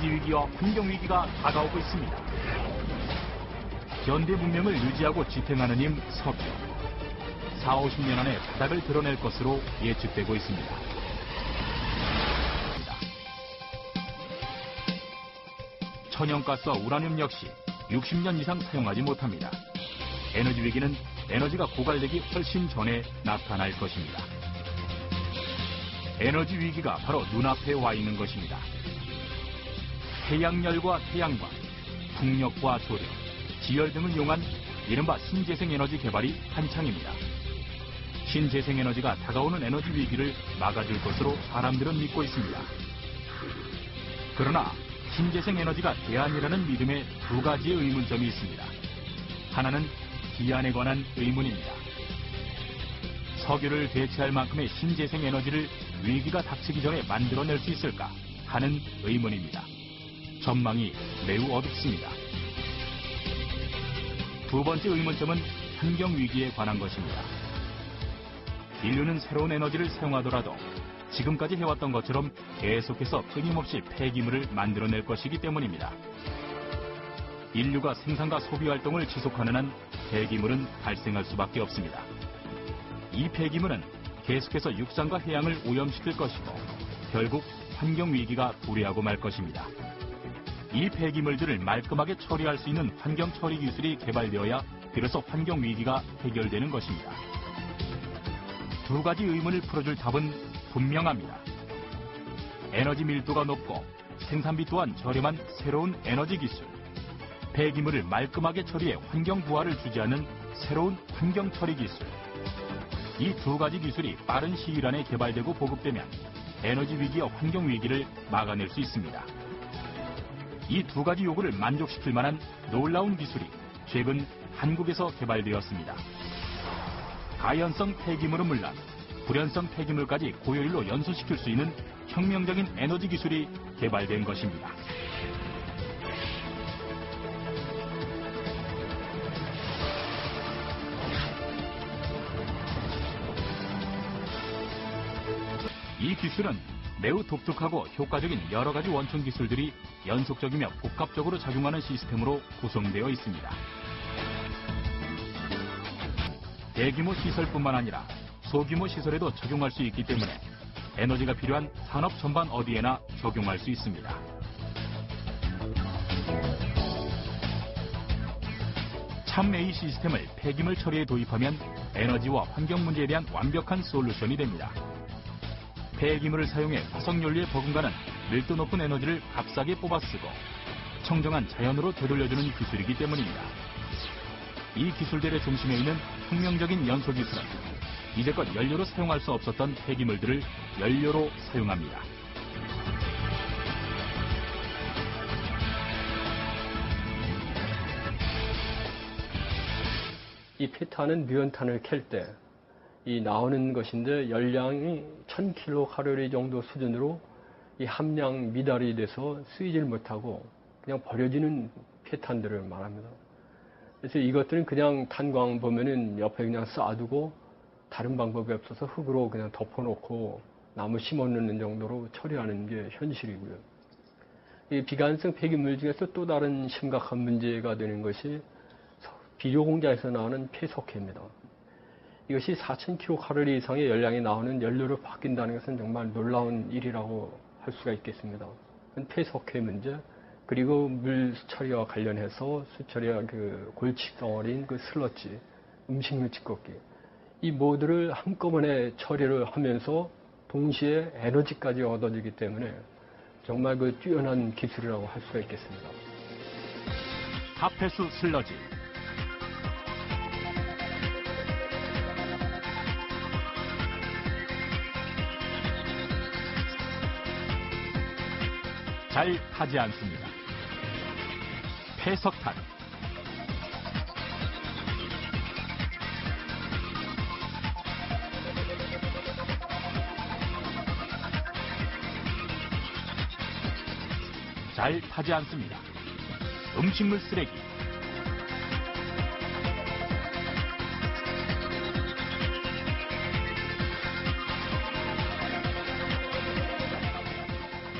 에너지 위기와 환경 위기가 다가오고 있습니다. 현대 문명을 유지하고 지탱하는 힘 석유. 40-50년 안에 바닥을 드러낼 것으로 예측되고 있습니다. 천연가스와 우라늄 역시 60년 이상 사용하지 못합니다. 에너지 위기는 에너지가 고갈되기 훨씬 전에 나타날 것입니다. 에너지 위기가 바로 눈앞에 와 있는 것입니다. 태양열과 태양광, 풍력과 조력, 지열 등을 이용한 이른바 신재생에너지 개발이 한창입니다. 신재생에너지가 다가오는 에너지 위기를 막아줄 것으로 사람들은 믿고 있습니다. 그러나 신재생에너지가 대안이라는 믿음에 두 가지의 의문점이 있습니다. 하나는 기한에 관한 의문입니다. 석유를 대체할 만큼의 신재생에너지를 위기가 닥치기 전에 만들어낼 수 있을까 하는 의문입니다. 전망이 매우 어둡습니다. 두 번째 의문점은 환경위기에 관한 것입니다. 인류는 새로운 에너지를 사용하더라도 지금까지 해왔던 것처럼 계속해서 끊임없이 폐기물을 만들어낼 것이기 때문입니다. 인류가 생산과 소비 활동을 지속하는 한 폐기물은 발생할 수밖에 없습니다. 이 폐기물은 계속해서 육상과 해양을 오염시킬 것이고 결국 환경위기가 도래하고 말 것입니다. 이 폐기물들을 말끔하게 처리할 수 있는 환경처리 기술이 개발되어야 비로소 환경위기가 해결되는 것입니다. 두 가지 의문을 풀어줄 답은 분명합니다. 에너지 밀도가 높고 생산비 또한 저렴한 새로운 에너지 기술, 폐기물을 말끔하게 처리해 환경 부하를 주지 않는 새로운 환경처리 기술. 이 두 가지 기술이 빠른 시일 안에 개발되고 보급되면 에너지 위기와 환경 위기를 막아낼 수 있습니다. 이 두 가지 요구를 만족시킬 만한 놀라운 기술이 최근 한국에서 개발되었습니다. 가연성 폐기물은 물론 불연성 폐기물까지 고효율로 연소시킬 수 있는 혁명적인 에너지 기술이 개발된 것입니다. 이 기술은 매우 독특하고 효과적인 여러 가지 원천 기술들이 연속적이며 복합적으로 작용하는 시스템으로 구성되어 있습니다. 대규모 시설뿐만 아니라 소규모 시설에도 적용할 수 있기 때문에 에너지가 필요한 산업 전반 어디에나 적용할 수 있습니다. 참-A 시스템을 폐기물 처리에 도입하면 에너지와 환경 문제에 대한 완벽한 솔루션이 됩니다. 폐기물을 사용해 화석연료에 버금가는 밀도 높은 에너지를 값싸게 뽑아쓰고 청정한 자연으로 되돌려주는 기술이기 때문입니다. 이 기술들의 중심에 있는 혁명적인 연소 기술은 이제껏 연료로 사용할 수 없었던 폐기물들을 연료로 사용합니다. 이 피탄은 뮤연탄을 캘 때 이 나오는 것인데 열량이 1000kcal 정도 수준으로 이 함량 미달이 돼서 쓰이질 못하고 그냥 버려지는 피탄들을 말합니다. 그래서 이것들은 그냥 탄광 보면은 옆에 그냥 쌓아두고 다른 방법이 없어서 흙으로 그냥 덮어놓고 나무 심어놓는 정도로 처리하는 게 현실이고요. 이 비관성 폐기물 중에서 또 다른 심각한 문제가 되는 것이 비료 공장에서 나오는 폐석회입니다. 이것이 4000kcal 이상의 열량이 나오는 연료로 바뀐다는 것은 정말 놀라운 일이라고 할 수가 있겠습니다. 폐석회 문제, 그리고 물 처리와 관련해서 수처리와 그 골칫덩어리인 그 슬러지, 음식물 찌꺼기, 이 모두를 한꺼번에 처리를 하면서 동시에 에너지까지 얻어지기 때문에 정말 그 뛰어난 기술이라고 할 수가 있겠습니다. 탑폐수 슬러지. 잘 타지 않습니다. 폐석탄. 잘 타지 않습니다. 음식물 쓰레기.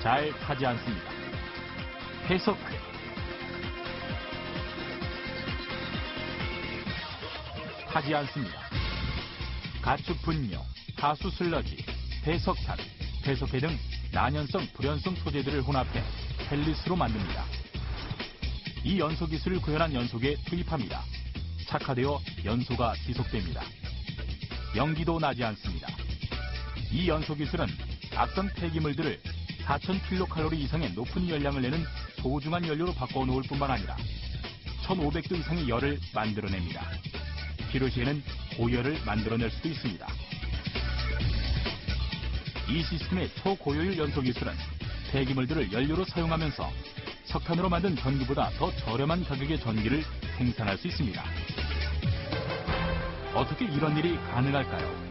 잘 타지 않습니다. 해석회. 하지 않습니다. 가축 분뇨, 하수 슬러지, 배석탄, 배석회 등 난연성, 불연성 소재들을 혼합해 펠릿으로 만듭니다. 이 연소 기술을 구현한 연소기에 투입합니다. 착화되어 연소가 지속됩니다. 연기도 나지 않습니다. 이 연소 기술은 악성 폐기물들을 4,000kcal 이상의 높은 열량을 내는 소중한 연료로 바꿔놓을 뿐만 아니라 1,500도 이상의 열을 만들어냅니다. 필요시에는 고열을 만들어낼 수도 있습니다. 이 시스템의 초고효율 연소 기술은 폐기물들을 연료로 사용하면서 석탄으로 만든 전기보다 더 저렴한 가격의 전기를 생산할 수 있습니다. 어떻게 이런 일이 가능할까요?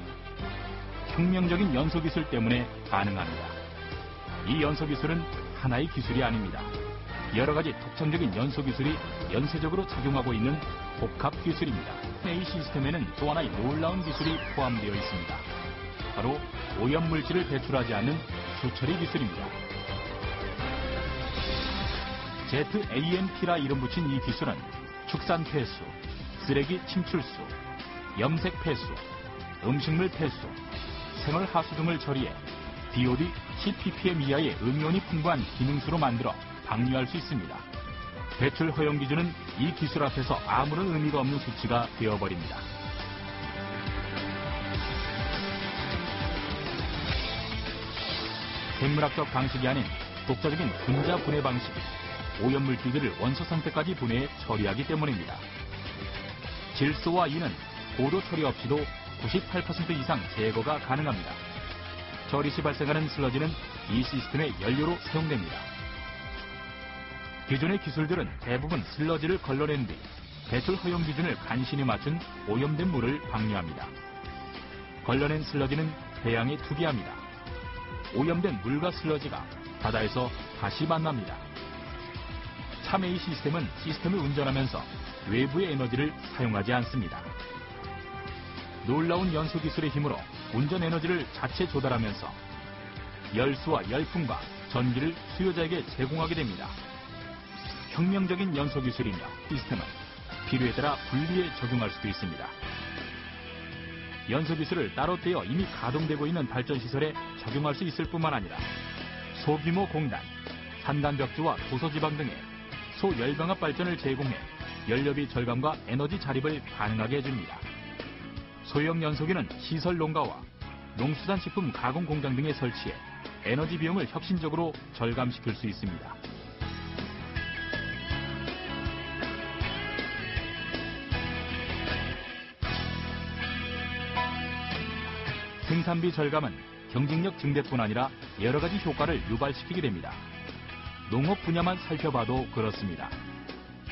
혁명적인 연소 기술 때문에 가능합니다. 이 연소 기술은 하나의 기술이 아닙니다. 여러 가지 독창적인 연소 기술이 연쇄적으로 작용하고 있는 복합 기술입니다. 이 시스템에는 또 하나의 놀라운 기술이 포함되어 있습니다. 바로 오염물질을 배출하지 않는 수처리 기술입니다. ZAMP라 이름 붙인 이 기술은 축산 폐수, 쓰레기 침출수, 염색 폐수, 음식물 폐수, 생활 하수 등을 처리해 DOD 10ppm 이하의 음이온이 풍부한 기능수로 만들어 방류할 수 있습니다. 배출 허용 기준은 이 기술 앞에서 아무런 의미가 없는 수치가 되어버립니다. 생물학적 방식이 아닌 독자적인 분자 분해 방식이 오염물질들을 원소 상태까지 분해해 처리하기 때문입니다. 질소와 인은 고도 처리 없이도 98% 이상 제거가 가능합니다. 처리 시 발생하는 슬러지는 이 시스템의 연료로 사용됩니다. 기존의 기술들은 대부분 슬러지를 걸러낸 뒤 배출 허용 기준을 간신히 맞춘 오염된 물을 방류합니다. 걸러낸 슬러지는 배양에 투기합니다. 오염된 물과 슬러지가 바다에서 다시 만납니다. 참외 시스템은 시스템을 운전하면서 외부의 에너지를 사용하지 않습니다. 놀라운 연소 기술의 힘으로 운전 에너지를 자체 조달하면서 열수와 열풍과 전기를 수요자에게 제공하게 됩니다. 혁명적인 연소 기술이며 시스템은 필요에 따라 분리해 적용할 수도 있습니다. 연소 기술을 따로 떼어 이미 가동되고 있는 발전시설에 적용할 수 있을 뿐만 아니라 소규모 공단, 산단벽지와 도서지방 등의 소열병합 발전을 제공해 연료비 절감과 에너지 자립을 가능하게 해줍니다. 소형 연소기는 시설 농가와 농수산식품 가공 공장 등에 설치해 에너지 비용을 혁신적으로 절감시킬 수 있습니다. 생산비 절감은 경쟁력 증대뿐 아니라 여러 가지 효과를 유발시키게 됩니다. 농업 분야만 살펴봐도 그렇습니다.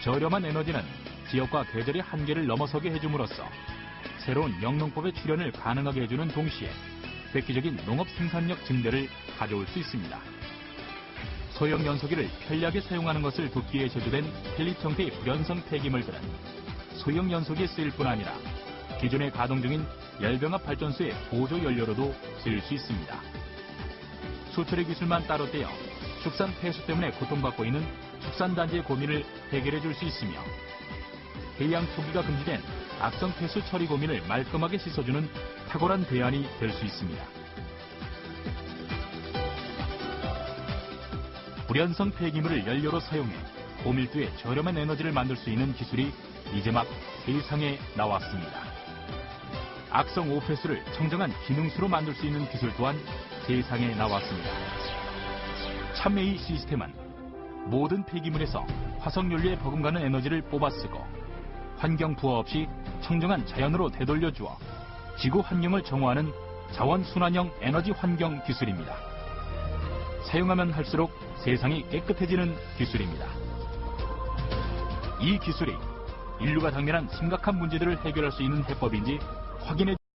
저렴한 에너지는 지역과 계절의 한계를 넘어서게 해줌으로써 새로운 영농법의 출현을 가능하게 해주는 동시에 획기적인 농업 생산력 증대를 가져올 수 있습니다. 소형 연소기를 편리하게 사용하는 것을 돕기 위해 제조된 펠릿 형태의 불연성 폐기물들은 소형 연소기에 쓰일 뿐 아니라 기존에 가동 중인 열병합 발전소의 보조 연료로도 쓰일 수 있습니다. 수처리 기술만 따로 떼어 축산 폐수 때문에 고통받고 있는 축산단지의 고민을 해결해 줄 수 있으며 해양 투기가 금지된 악성 폐수 처리 고민을 말끔하게 씻어주는 탁월한 대안이 될 수 있습니다. 불연성 폐기물을 연료로 사용해 고밀도의 저렴한 에너지를 만들 수 있는 기술이 이제 막 세상에 나왔습니다. 악성 오폐수를 청정한 기능수로 만들 수 있는 기술 또한 세상에 나왔습니다. 참외의 시스템은 모든 폐기물에서 화석연료에 버금가는 에너지를 뽑아 쓰고 환경 부하 없이 청정한 자연으로 되돌려주어 지구 환경을 정화하는 자원순환형 에너지 환경 기술입니다. 사용하면 할수록 세상이 깨끗해지는 기술입니다. 이 기술이 인류가 당면한 심각한 문제들을 해결할 수 있는 해법인지 확인해